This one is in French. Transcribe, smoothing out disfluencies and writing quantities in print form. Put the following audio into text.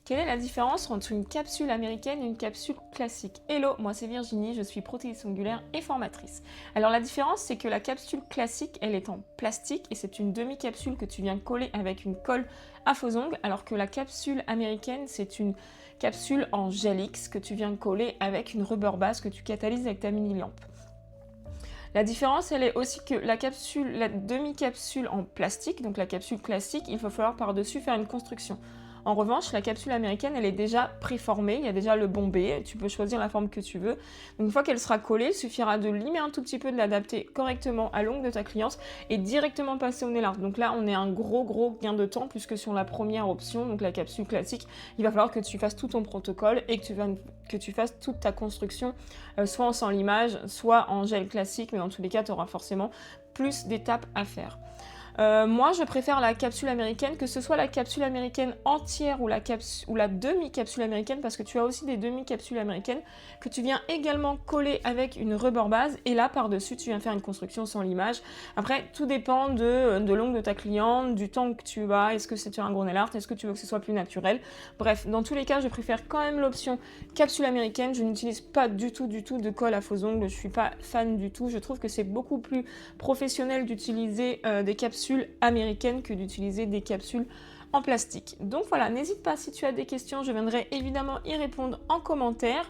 Quelle est la différence entre une capsule américaine et une capsule classique? Hello, moi c'est Virginie, je suis prothésiste ongulaire et formatrice. Alors la différence, c'est que la capsule classique, elle est en plastique et c'est une demi-capsule que tu viens coller avec une colle à faux ongles, alors que la capsule américaine, c'est une capsule en gel X que tu viens coller avec une rubber base que tu catalyses avec ta mini lampe. La différence, elle est aussi que la demi-capsule en plastique, donc la capsule classique, il va falloir par-dessus faire une construction. En revanche, la capsule américaine, elle est déjà préformée, il y a déjà le bombé, tu peux choisir la forme que tu veux. Donc une fois qu'elle sera collée, il suffira de limer un tout petit peu, de l'adapter correctement à l'ongle de ta cliente et directement passer au nail art. Donc là, on est un gros gain de temps puisque sur la première option, donc la capsule classique, il va falloir que tu fasses tout ton protocole et que tu fasses toute ta construction, soit en sans limage, soit en gel classique, mais dans tous les cas, tu auras forcément plus d'étapes à faire. Moi, je préfère la capsule américaine, que ce soit la capsule américaine entière ou la demi-capsule américaine, parce que tu as aussi des demi-capsules américaines que tu viens également coller avec une rubber base, et là, par-dessus, tu viens faire une construction sans limage. Après, tout dépend de l'ongle de ta cliente, du temps que tu as, est-ce que c'est un gros nail art, est-ce que tu veux que ce soit plus naturel. Bref, dans tous les cas, je préfère quand même l'option capsule américaine. Je n'utilise pas du tout de colle à faux ongles, je suis pas fan du tout. Je trouve que c'est beaucoup plus professionnel d'utiliser des capsules américaines que d'utiliser des capsules en plastique. Donc voilà, n'hésite pas si tu as des questions, je viendrai évidemment y répondre en commentaire.